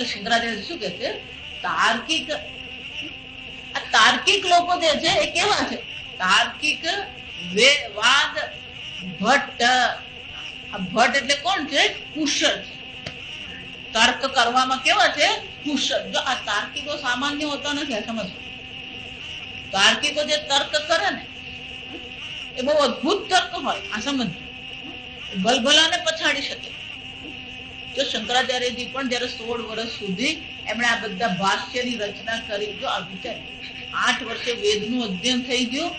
શંકરાચાર્ય શું કે છે, તાર્કિક, આ તાર્કિક લોકો જે છે એ કેવા છે? તાર્કિક વાદ ભટ્ટ. આ ભટ્ટ એટલે કોણ છે? કુશળ. તર્ક કરવામાં કેવા છે? કુશળ. જો આ તાર્કિકો સામાન્ય હોતા નથી, આ સમજો. તાર્કિકો જે તર્ક કરે ને એ બહુ અદભુત તર્ક હોય, આ સમજો. ભલભલાને પછાડી શકે. જો શંકરાચાર્યજી પણ જયારે 16 વર્ષ સુધી એમણે આ બધા ભાષ્યની રચના કરી, જો આ વિચાર 8 વર્ષે વેદનું અધ્યયન થઈ ગયું,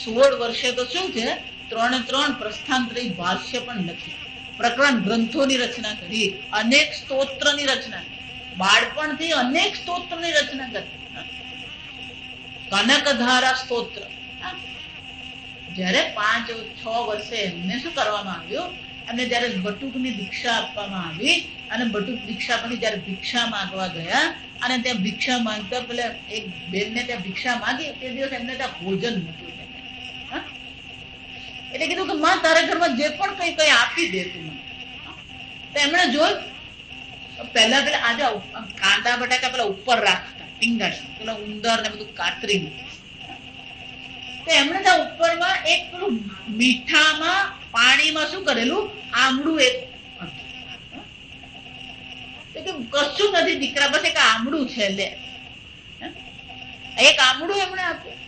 16 વર્ષે તો શું છે 3 પ્રસ્થાંતરી ભાષ્ય પણ લખી, પ્રકરણ ગ્રંથોની રચના કરી, અનેક સ્તોત્રની રચના કરી, બાળપણથી અનેક સ્તોત્રની રચના કરી. કનકધારા સ્તોત્ર જયારે 5-6 વર્ષે એમને શું કરવામાં આવ્યું, એમને જયારે બટુકની દીક્ષા આપવામાં આવી અને બટુક દીક્ષા પછી જયારે ભિક્ષા માંગવા ગયા અને ત્યાં ભિક્ષા માંગતા પેલા એક બેનને ત્યાં ભિક્ષા માંગી, તે દિવસ એમને ત્યાં ભોજન નતું. એટલે કીધું કે માં તારા ઘરમાં જે પણ કઈ કઈ આપી દે તું મને. તો એમણે જોયું પહેલા પેલા આજે કાંદા બટાકા પેલા ઉપર રાખતા ટીંગાડ, પેલા ઉંદર ને બધું કાતરી. તો એમણે ત્યાં ઉપરમાં એક પેલું મીઠામાં પાણીમાં શું કરેલું, આમળું એક. કશું નથી દીકરા, બસ એક આમળું છે, લે. એક આમળું એમણે આપ્યું.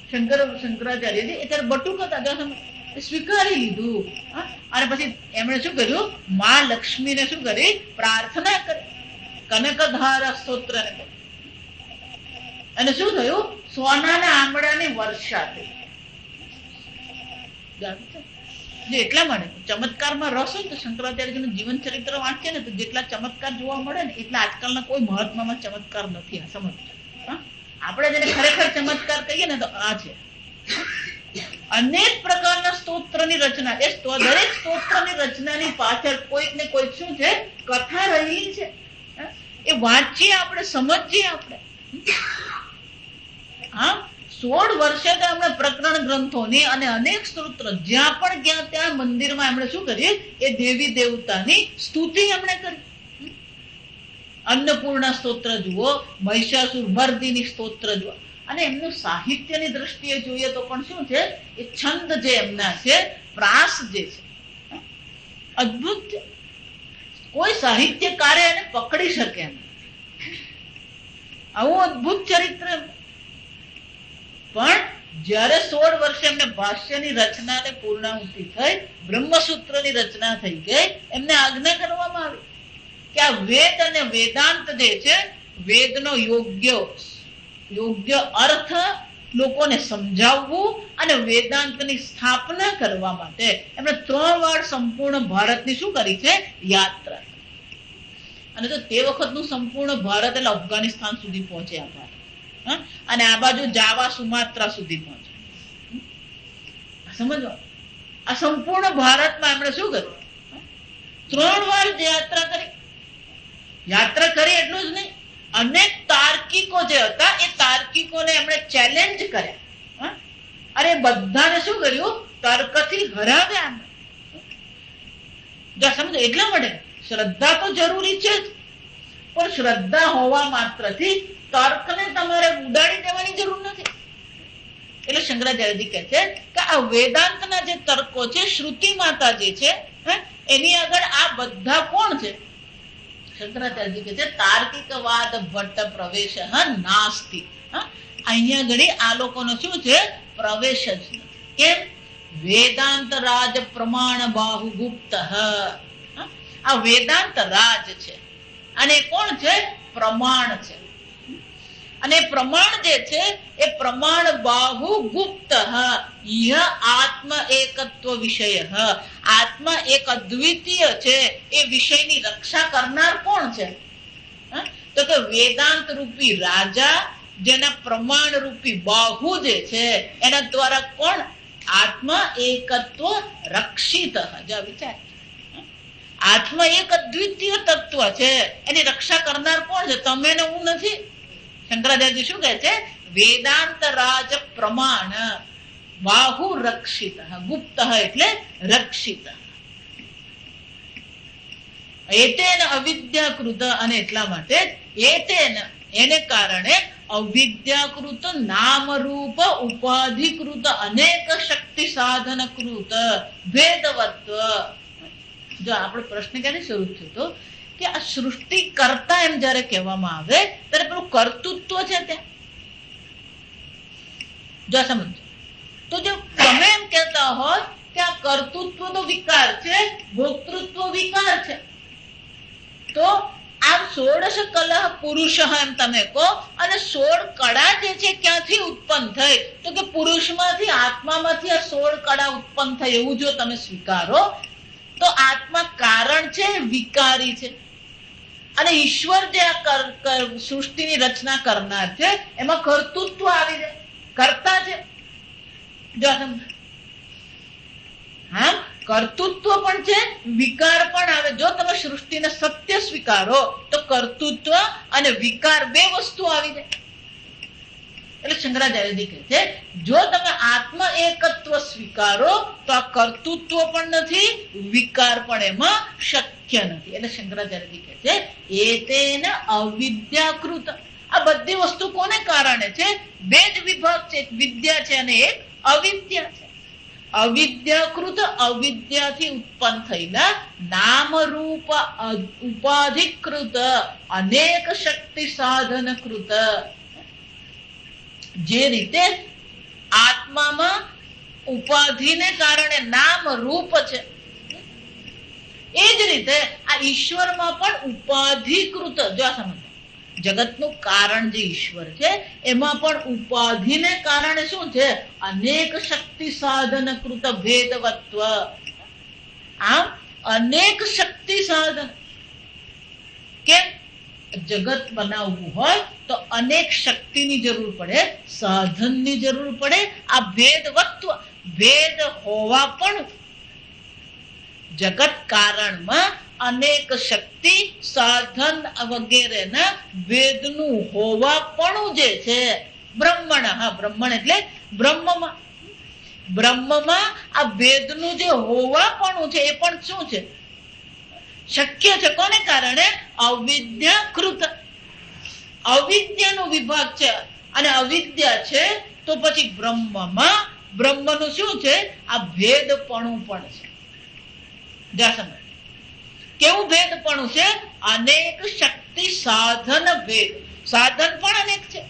શંકરાચાર્યજી એ ત્યારે બટુક હતા, સ્વીકારી લીધું. અને પછી એમણે શું કર્યું, માં લક્ષ્મીને શું કરી, પ્રાર્થના કરી, કનકધારા સ્તોત્ર ને કરી. અને શું થયું, સોનાના આંબળાની વર્ષા થઈ. એટલા માટે ચમત્કારમાં રસ હોય તો શંકરાચાર્યજીનું જીવન ચરિત્ર વાંચે ને તો જેટલા ચમત્કાર જોવા મળે ને એટલા આજકાલના કોઈ મહાત્મામાં ચમત્કાર નથી. આ સમજ. આપણે જેને ખરેખર ચમત્કાર કહીએ ને તો આ છે. અનેક પ્રકારના સ્તોત્રની રચના, એ દરેક સ્તોત્રની રચનાની પાછળ કોઈક ને કોઈક શું છે, કથા રહેલી છે. એ વાંચીએ આપણે, સમજીએ આપણે. હા, 16 વર્ષે તો એમણે પ્રકરણ ગ્રંથોની અને અનેક સ્તોત્ર જ્યાં પણ ગયા ત્યાં મંદિરમાં એમણે શું કર્યું, એ દેવી દેવતાની સ્તુતિ એમણે કરી. અન્નપૂર્ણા સ્તોત્ર જુઓ, મહિષાસુર મર્દિની સ્તોત્ર જુઓ. અને એમનું સાહિત્યની દ્રષ્ટિએ જોઈએ તો પણ શું છે, એ છંદ જે એમના છે, પ્રાસ જે છે, અદભુત છે. કોઈ સાહિત્યકારે એને પકડી શકે એમ, આવું અદભુત ચરિત્ર. પણ જયારે 16 વર્ષે એમને ભાષ્યની રચનાને પૂર્ણાહુતિ થઈ, બ્રહ્મસૂત્રની રચના થઈ ગઈ, એમને આજ્ઞા કરવામાં આવી કે આ વેદ અને વેદાંત જે છે, વેદનો યોગ્ય અર્થ લોકોને સમજાવવું અને વેદાંતની સ્થાપના કરવા માટે એમણે 3 વાર સંપૂર્ણ ભારતની શું કરી છે, યાત્રા. અને તો તે વખતનું સંપૂર્ણ ભારત એટલે અફઘાનિસ્તાન સુધી પહોંચ્યા હતા, અને આ બાજુ જાવા સુમાત્રા સુધી પહોંચ્યા. સમજો, આ સંપૂર્ણ ભારતમાં એમણે શું કર્યું, 3 વાર યાત્રા કરી. યાત્રા કરી એટલું જ નહીં, અનેક તાર્કિકો જે હતા એ તાર્કિકોને એમણે ચેલેન્જ કર્યા. અરે બધાને શું કર્યું, તર્કથી હરાવ્યા. સમજો, એટલા માટે શ્રદ્ધા તો જરૂરી છે જ, પણ શ્રદ્ધા હોવા માત્રથી તર્કને તમારે ઉડાડી દેવાની જરૂર નથી. એટલે શંકરાચાર્યજી કહે છે કે આ વેદાંતના જે તર્કો છે, શ્રુતિ માતા જે છે, એની આગળ આ બધા કોણ છે? શંકરાચાર્યજી કહે છે તાર્કિકવાદ ભટ્ટ પ્રવેશ નાસ્તિ. અહીંયા ઘડી આ લોકોનો શું છે, પ્રવેશ જ નથી. કેમ? વેદાંત રાજ પ્રમાણ બાહુ ગુપ્ત. આ વેદાંત રાજ છે અને કોણ છે? પ્રમાણ છે. અને પ્રમાણ જે છે એ પ્રમાણ બાહુ ગુપ્ત. આત્મ એકત્વ વિષય, આત્મા એક અદ્વિતીય છે, એ વિષયની રક્ષા કરનાર કોણ છે? તો કે વેદાંત રૂપી રાજા, જેના પ્રમાણ રૂપી બાહુ જે છે એના દ્વારા કોણ? આત્મા એકત્વ રક્ષિત. વિચાર, આત્મા એક અદ્વિતીય તત્વ છે, એની રક્ષા કરનાર કોણ છે? તમે ને હું નથી. શંકરાચાર્ય શું કહે છે? વેદાંત રાજ પ્રમાણ બાહુ રક્ષિત. ગુપ્ત એટલે રક્ષિત. એતેન અવિદ્યાકૃત, અને એટલા માટે એતેન એને કારણે અવિદ્યાકૃત નામરૂપ ઉપાધિકૃત અનેક શક્તિ સાધનકૃત ભેદવત્વ. જો આપણે પ્રશ્ન ક્યારે શરૂ થયો હતો કે આ સૃષ્ટિ કરતા એમ જયારે કહેવામાં આવે ત્યારે પેલું કર્તૃત્વ છે ત્યાં જો સમજ. તો જો તમે એમ કહેતા હોત કે આ કર્તૃત્વ તો વિકાર છે, ભોક્તૃત્વ વિકાર છે, તો આમ 16 કલહ પુરુષ એમ તમે કહો, અને 16 કળા જે છે ક્યાંથી ઉત્પન્ન થઈ? તો કે પુરુષમાંથી, આત્મામાંથી આ 16 કળા ઉત્પન્ન થઈ, એવું જો તમે સ્વીકારો તો આત્મા કારણ છે, વિકારી છે, અને ઈશ્વર જે આ સૃષ્ટિની રચના કરનાર છે એમાં કર્તૃત્વ આવી જાય, કરતા છે. જો હા, કર્તૃત્વ પણ છે, વિકાર પણ આવે. જો તમે સૃષ્ટિને સત્ય સ્વીકારો તો કર્તૃત્વ અને વિકાર બે વસ્તુ આવી જાય. એટલે શંકરાચાર્યજી કહે છે જો તમે આત્મ એકત્વ સ્વીકારો તો આ કર્તૃત્વ પણ નથી, વિકાર પણ એમાં શક્ય નથી. એટલે શંકરાચાર્યજી કહે છે એતેન અવિદ્યાકૃત. આ બધી વસ્તુ કોને કારણે છે? બે જ વિભાગ છે, એક વિદ્યા છે અને એક અવિદ્યા છે. અવિદ્યાકૃત, અવિદ્યાથી ઉત્પન્ન થયેલા નામરૂપ ઉપાધિકૃત અનેક શક્તિ સાધનકૃત. જે રીતે આત્મામાં ઉપાધિને કારણે નામ રૂપ છે, એ જ રીતે આ ઈશ્વરમાં પણ ઉપાધિકૃત. જો આ સમજ, જગતનું કારણ જે ઈશ્વર છે એમાં પણ ઉપાધિને કારણે શું છે? અનેક શક્તિ સાધનકૃત ભેદવત્વ. આમ અનેક શક્તિ સાધન. કેમ? જગત બનાવવું હોય તો અનેક શક્તિની જરૂર પડે, સાધનની જરૂર પડે. આ ભેદવત્વ, ભેદ હોવા પણ જગત કારણમાં અનેક શક્તિ સાધન વગેરેના ભેદનું હોવા પણ જે છે બ્રહ્મણ. હા, બ્રહ્મણ એટલે બ્રહ્મમાં, બ્રહ્મમાં આ ભેદનું જે હોવા પણ છે એ પણ શું છે? શક્ય છે. કોને કારણે? અવિદ્યાકૃત. અવિદ્યાનો વિભાગ છે અને અવિદ્યા છે તો પછી બ્રહ્મમાં બ્રહ્મનું શું છે? આ ભેદપણું પણ છે. સમજ કેવું ભેદપણું છે? અનેક શક્તિ સાધન ભેદ. સાધન પણ અનેક છે,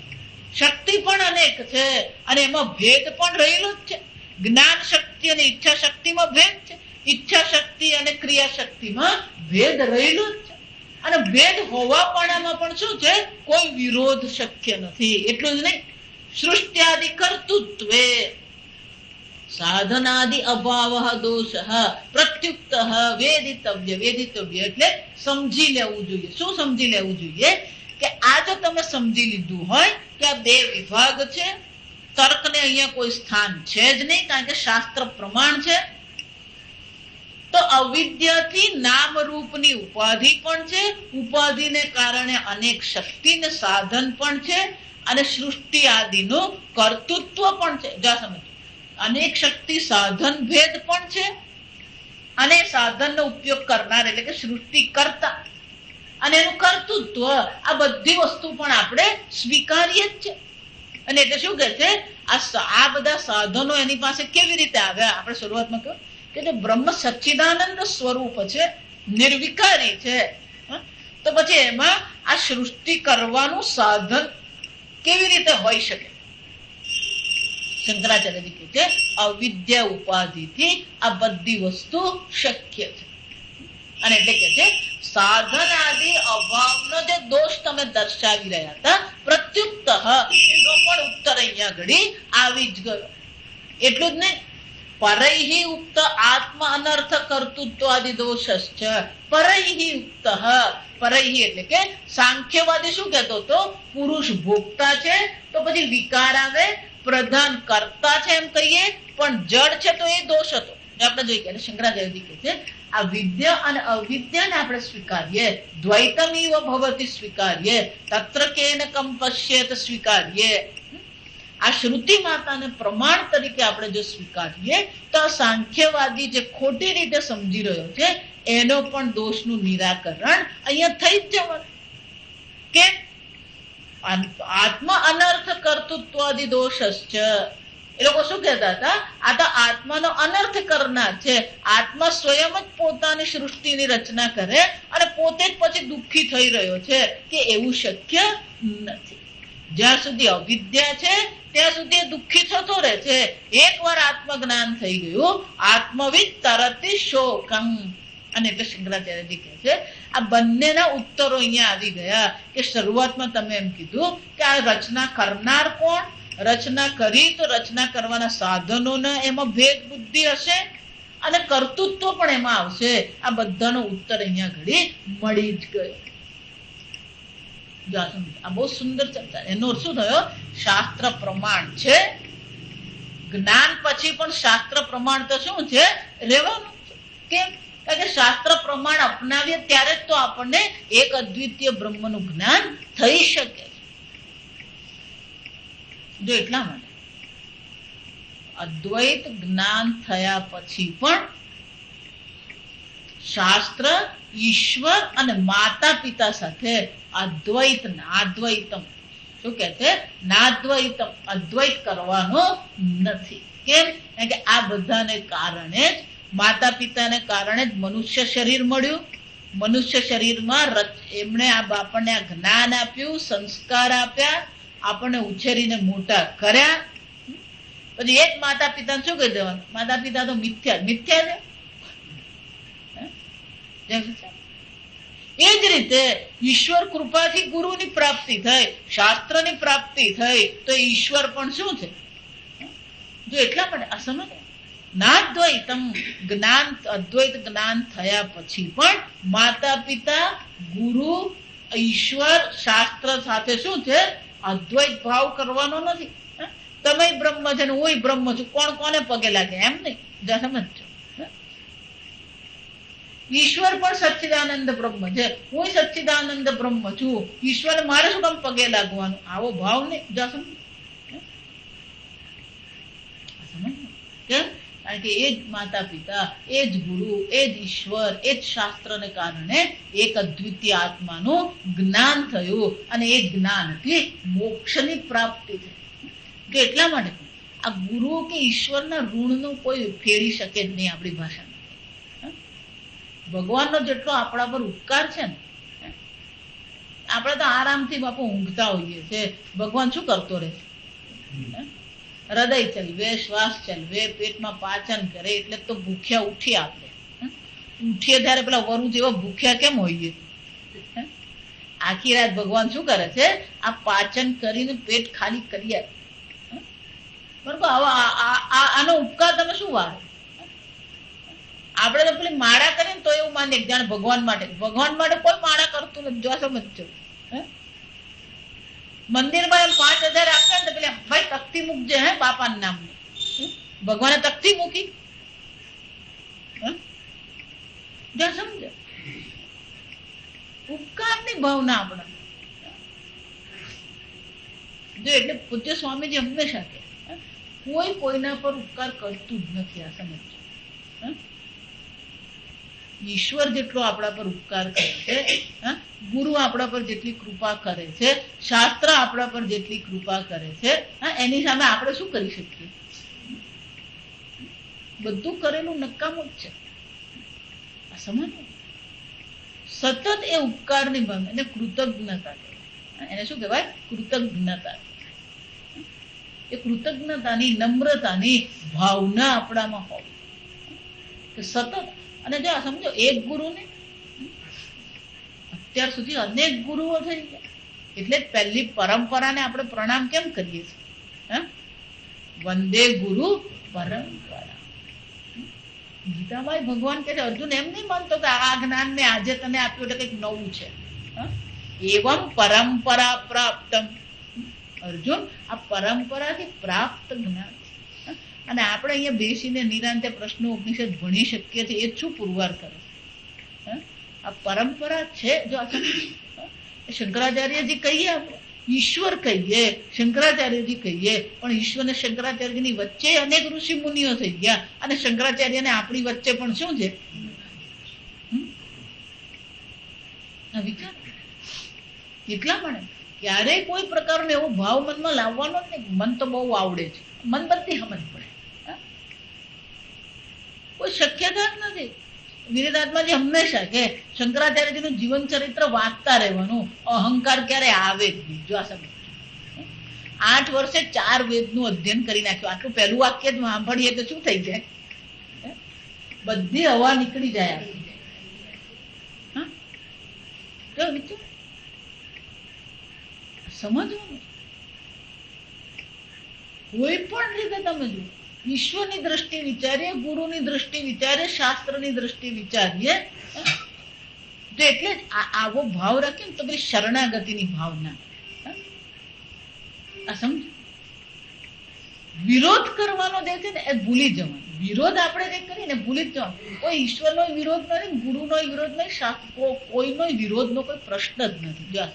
શક્તિ પણ અનેક છે, અને એમાં ભેદ પણ રહેલો જ છે. જ્ઞાન શક્તિ અને ઈચ્છા શક્તિમાં ભેદ છે, ઈચ્છા શક્તિ અને ક્રિયા શક્તિમાં ભેદ રહેલો જ છે. અને ભેદ હોવાપણામાં પણ શું છે? કોઈ વિરોધ શક્ય નથી. એટલું જ નહીં, સૃષ્ટિઆદિ કર્તૃત્વે સાધનાદિ અભાવ દોષ પ્રત્યુક્ત વેદિતવ્ય. વેદિતવ્ય એટલે સમજી લેવું જોઈએ. શું સમજી લેવું જોઈએ? કે આ જો તમે સમજી લીધું હોય કે આ બે વિભાગ છે, તર્કને અહીંયા કોઈ સ્થાન છે જ નહીં, કારણ કે શાસ્ત્ર પ્રમાણ છે. તો અવિદ્યાથી નામ રૂપની ઉપાધિ પણ છે, ઉપાધિને કારણે અનેક શક્તિ ને સાધન પણ છે, અને સૃષ્ટિ આદિનું કર્તૃત્વ પણ છે. જા સમજ, અનેક શક્તિ સાધન ભેદ પણ છે, અને સાધનનો ઉપયોગ કરનાર એટલે કે સૃષ્ટિ કરતા અને એનું કર્તૃત્વ, આ બધી વસ્તુ પણ આપણે સ્વીકારીએ જ છે. અને એટલે શું કહે છે? આ બધા સાધનો એની પાસે કેવી રીતે આવ્યા? આપણે શરૂઆતમાં કહ્યું કે બ્રહ્મ સચ્ચિદાનંદ સ્વરૂપ છે, નિર્વિકારી છે, તો પછી એમાં આ સૃષ્ટિ કરવાનું સાધન કેવી રીતે હોઈ શકે? શંકરાચાર્યજી કહે છે અવિદ્યા ઉપાધિથી આ બધી વસ્તુ શક્ય છે. અને એટલે કે છે સાધન આદિ અભાવનો જે દોષ તમે દર્શાવી રહ્યા હતા, પ્રત્યુક્ત એનો પણ ઉત્તર અહીંયા ઘડી આવી જ ગયો. એટલું જ નહીં, પરૈહિ ઉક્ત આત્મ અનર્થ કર્તૃત્વ આદિ દોષ છે. પરૈહિ ઉક્ત, પરૈહિ એટલે કે સાંખ્યવાદી શું કહેતો હતો? પુરુષ ભોગતા છે તો પછી વિકાર આવે, પ્રધાન કરતા છે એમ કહીએ, પણ જડ છે તો એ દોષ હતો. આપણે જોઈ કે શંકરાચાર્યજી કહે છે આ વિદ્યા અને અવિદ્યાને આપણે સ્વીકારીએ, દ્વૈતમિવ ભવતિ સ્વીકારીએ, તત્ર કેન કમ પશ્યેત સ્વીકારીએ. આ શ્રુતિ માતાને પ્રમાણ તરીકે આપણે જો સ્વીકારીએ તો આ સાંખ્યવાદી જે ખોટી રીતે સમજી રહ્યો છે એનો પણ દોષનું નિરાકરણ અહીંયા થઈ જ જવાનું. કે આત્મ અનર્થ કર્તૃત્વાદિ દોષશ્ચ. એ લોકો શું કહેતા હતા? આ તો આત્માનો અનર્થ કરનાર છે. આત્મા સ્વયં જ પોતાની સૃષ્ટિની રચના કરે અને પોતે જ પછી દુઃખી થઈ રહ્યો છે, કે એવું શક્ય નથી. જ્યાં સુધી અવિદ્યા છે ત્યાં સુધી દુઃખી થતો રહે છે. એકવાર આત્મજ્ઞાન થઈ ગયું, આત્મવિદ તરતી શોકમ. અને એટલે શંકરાચાર્યજી કહે છે આ બંનેના ઉત્તરો અહીંયા આવી ગયા. કે શરૂઆતમાં તમે એમ કીધું કે આ રચના કરનાર કોણ, રચના કરી તો રચના કરવાના સાધનોના એમાં ભેદ બુદ્ધિ હશે અને કર્તૃત્વ પણ એમાં આવશે. આ બધાનો ઉત્તર અહીંયા ઘડી મળી જ ગયો. આ બહુ સુંદર ચર્ચા. એનો શું થયો? શાસ્ત્ર પ્રમાણ છે. જ્ઞાન પછી પણ શાસ્ત્ર પ્રમાણ તો શું છે? રહેવાનું છે. કેમ? કારણ કે શાસ્ત્ર પ્રમાણ અપનાવીએ ત્યારે જ તો આપણને એક અદ્વિતીય બ્રહ્મનું જ્ઞાન થઈ શકે. જો એટલા માટે અદ્વૈત જ્ઞાન થયા પછી પણ શાસ્ત્ર ઈશ્વર અને માતા પિતા સાથે અદ્વૈત નાદ્વૈતમ, શું કે છે? નાદ્વૈતમ, અદ્વૈત કરવાનો નથી. કેમ? કારણ કે આ બધાને કારણે જ, માતા પિતાને કારણે જ મનુષ્ય શરીર મળ્યું. મનુષ્ય શરીરમાં એમણે આપણને આ જ્ઞાન આપ્યું, સંસ્કાર આપ્યા, આપણને ઉછેરીને મોટા કર્યા. પછી એક માતા પિતાને શું કહી દેવાનું? માતા પિતા તો મિથ્યા છે. એ જ રીતે ઈશ્વર કૃપાથી ગુરુની પ્રાપ્તિ થઈ, શાસ્ત્રની પ્રાપ્તિ થઈ, તો ઈશ્વર પણ શું છે? જો એટલા માટે આ સમજ નાદ્વૈતમ જ્ઞાન, અદ્વૈત જ્ઞાન થયા પછી પણ માતા પિતા, ગુરુ, ઈશ્વર, શાસ્ત્ર સાથે શું છે? અદ્વૈત ભાવ કરવાનો નથી. તમે બ્રહ્મ છે ને હું બ્રહ્મ છું, કોણ કોને પગે લાગે? એમ નહીં. સમજ. ઈશ્વર પણ સચ્ચિદાનંદ બ્રહ્મ છે, હું સચ્ચિદાનંદ બ્રહ્મ છું, ઈશ્વર મારે શું કામ પગે લાગવાનું? આવો ભાવ નહીં. સમજ. કેમ? કારણ કે એ જ માતા પિતા, એ જ ગુરુ, એ જ ઈશ્વર, એ જ શાસ્ત્રને કારણે એક અદ્વિતીય આત્માનું જ્ઞાન થયું અને એ જ્ઞાનથી મોક્ષની પ્રાપ્તિ થઈ. જો એટલા માટે આ ગુરુ કે ઈશ્વરના ઋણનું કોઈ ફેરી શકે જ નહીં આપણી ભાષામાં. ભગવાનનો જેટલો આપણા પર ઉપકાર છે ને, આપણે તો આરામથી બાપુ ઊંઘતા હોઈએ છે. ભગવાન શું કરતો રહે? હૃદય ચલવે, શ્વાસ ચલવે, પેટમાં પાચન કરે, એટલે તો ભૂખ્યા ઉઠીએ. આપણે ઉઠીએ ત્યારે પેલા વરુ જેવા ભૂખ્યા કેમ હોઈએ? આખી રાત ભગવાન શું કરે છે? આ પાચન કરીને પેટ ખાલી કરી આપે. બરોબર. આનો ઉપકાર તમે શું વાળો? આપણે તો પેલી માળા કરીએ તો એવું માનીએ જાણે ભગવાન માટે. ભગવાન માટે કોઈ માળા કરતું નથી. જો સમજો, મંદિરમાં એમ 5,000 આપે ને તો પેલા ભાઈ તકતી મૂકજે હે બાપાના નામની. ભગવાને તકતી મૂકી? જો સમજો, ઉપકારની ભાવના આપણા. જો એટલે પૂજ્ય સ્વામીજી હંમેશા કહે કોઈ કોઈના પર ઉપકાર કરતું જ નથી. આ સમજો. ઈશ્વર જેટલો આપણા પર ઉપકાર કરે છે, ગુરુ આપણા પર જેટલી કૃપા કરે છે, શાસ્ત્ર આપણા પર જેટલી કૃપા કરે છે, એની સામે આપણે શું કરી શકીએ? બધું કરેલું નકામું જ છે. સમજ. સતત એ ઉપકારની ભાવના, એને કૃતજ્ઞતા કહેવાય. એને શું કહેવાય? કૃતજ્ઞતા. એ કૃતજ્ઞતાની, નમ્રતાની ભાવના આપણામાં હોવી સતત. અને જો સમજો એક ગુરુ ને અત્યાર સુધી અનેક ગુરુઓ થઈ ગયા. એટલે પહેલી પરંપરાને આપણે પ્રણામ કેમ કરીએ છીએ? વંદે ગુરુ પરંપરા. ગીતામાં ભગવાન કહે છે, અર્જુન એમ નહીં માનતો કે આ જ્ઞાન ને આજે તને આપ્યું એટલે કંઈક નવું છે. એવમ પરંપરા પ્રાપ્તમ. અર્જુન, આ પરંપરાથી પ્રાપ્ત જ્ઞાન. અને આપણે અહીંયા બેસીને નિરાંતે પ્રશ્નો ઉપનિષદ ભણી શકીએ છીએ. એ શું પુરવાર કરે? આ પરંપરા છે. જો શંકરાચાર્યજી કહીએ, આપણે ઈશ્વર કહીએ, શંકરાચાર્યજી કહીએ, પણ ઈશ્વર ને શંકરાચાર્યની વચ્ચે અનેક ઋષિ મુનિઓ થઈ ગયા અને શંકરાચાર્યને આપણી વચ્ચે પણ શું છે? વિચાર એટલા માટે ક્યારેય કોઈ પ્રકારનો એવો ભાવ મનમાં લાવવાનો જ નહીં. મન તો બહુ આવડે છે, મન બધી સમજ પડે, કોઈ શક્યતા જ નથી. વિરદાત્માજી હંમેશા કે શંકરાચાર્યજીનું જીવન ચરિત્ર વાંચતા રહેવાનું, અહંકાર ક્યારે આવે જ નહીં. જો આ સમજ 8 વર્ષે 4 વેદનું અધ્યયન કરી નાખ્યું. આટલું પહેલું વાક્ય જ સાંભળીએ તો શું થઈ જાય? બધી હવા નીકળી જાય. સમજવાનું કોઈ પણ રીતે તમે જુઓ, ઈશ્વરની દ્રષ્ટિ વિચારીએ, ગુરુની દ્રષ્ટિ વિચારીએ, શાસ્ત્રની દ્રષ્ટિ વિચારીએ, તો એટલે જ આવો ભાવ રાખીએ ને તો બધી શરણાગતિની ભાવના. આ સમજ, વિરોધ કરવાનો જે છે ને એ ભૂલી જવાનો. વિરોધ આપણે જે કરીને ભૂલી જ જવાનું. કોઈ ઈશ્વરનો વિરોધ નથી, ગુરુનો વિરોધ નહીં, કોઈનો વિરોધનો કોઈ પ્રશ્ન જ નથી. જો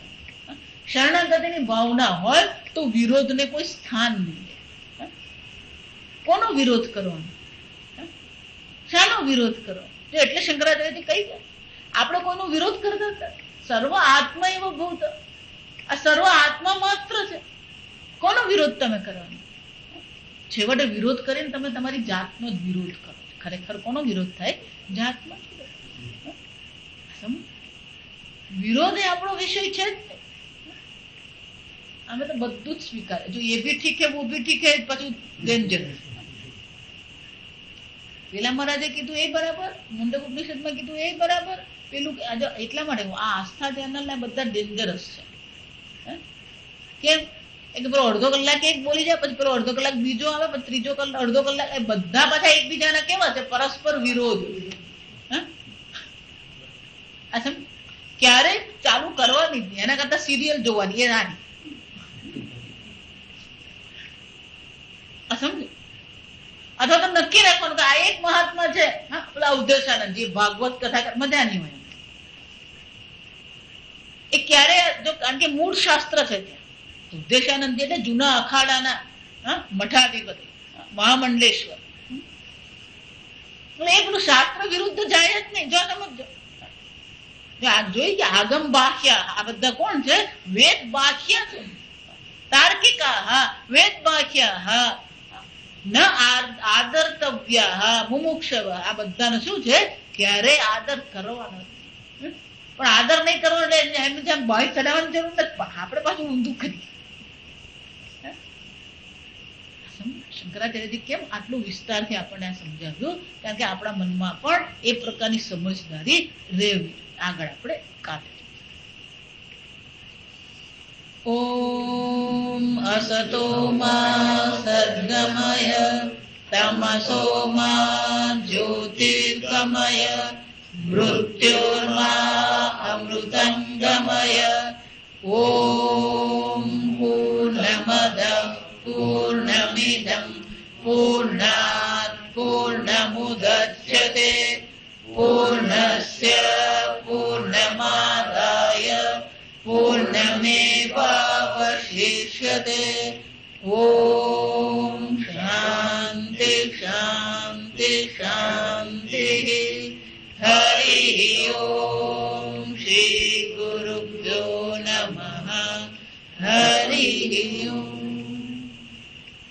શરણાગતિની ભાવના હોય તો વિરોધને કોઈ સ્થાન નહીં. કોનો વિરોધ કરવાનો? શાનો વિરોધ કરવાનો? એટલે શંકરાચાર્યજી કહી ગયા આપણે કોઈનો વિરોધ કરતા હતા. સર્વ આત્મા એવો ભૂત, આ સર્વ આત્મા માત્ર છે. કોનો વિરોધ તમે કરવાનો? છેવટે વિરોધ કરીને તમે તમારી જાતનો જ વિરોધ કરો. ખરેખર કોનો વિરોધ થાય? જાતનો. વિરોધ એ આપણો વિષય છે જ. અમે તો બધું જ સ્વીકારે. જો એ બી ઠીક હે, વો બી ઠીક હે, પછી ડેન્જર. પેલા મહારાજે કીધું એ બરાબર, મુંડક ઉપનિષદમાં કીધું એ બરાબર, પેલું એટલા માટે આ આસ્થા ચેનલ ને બધા ડેન્જરસ છે. કેમ? એક પેલો અડધો કલાક એક બોલી જાય, પછી પેલો અડધો કલાક બીજો આવે, પછી ત્રીજો અડધો કલાક, એ બધા પાછા એકબીજાના કેવા છે? પરસ્પર વિરોધ. ક્યારે ચાલુ કરવાની, એના કરતા સિરિયલ જોવાની એ નાની. સમજો? અથવા તો નક્કી રાખવાનું કે આ એક મહાત્મા છે, પેલા ઉદ્દેશાનંદ જે ભાગવત કથા મજાની હોય એ ક્યારે, જો કારણ કે મૂળ શાસ્ત્ર છે ત્યાં. ઉદ્દેશાનંદ એટલે જૂના અખાડાના મઠાધિપતિ, મહામંડલેશ્વર. એ પેલું શાસ્ત્ર વિરુદ્ધ જાય જ નહીં. જો સમજો, જોઈ કે આગમ બાહ્ય આ બધા કોણ છે? વેદ બાહ્ય છે, તાર્કિકા હા, વેદ બાહ્ય હા, ન આદર્તવ્ય હા, મુમુક્ષવ આ બધાને શું છે? ક્યારેય આદર કરવાનો. પણ આદર નહીં કરવો એટલે એમને જેમ બાહ્ય ચડાવવાની જરૂર નથી. આપણે પાછું ઊંધું કરીએ. શંકરાચાર્યજી કેમ આટલું વિસ્તારથી આપણને આ સમજાવ્યું? કારણ કે આપણા મનમાં પણ એ પ્રકારની સમજદારી રહેવી. આગળ આપણે કાઢીએ. ઓમ અસતો માં સદ્ગમય તમસો માં જ્યોતિર્ગમય મૃત્યોર્મા અમૃતંગમય. ઓમ પૂર્ણમદ પૂર્ણમિદં પૂર્ણાત પૂર્ણમુદચ્યતે પૂર્ણસ્ય પૂર્ણમાદાય પૂર્ણમેવાવશિષ્યતે. ઓમ શાંતિ શાંતિ શાંતિ. હરિ ઓમ.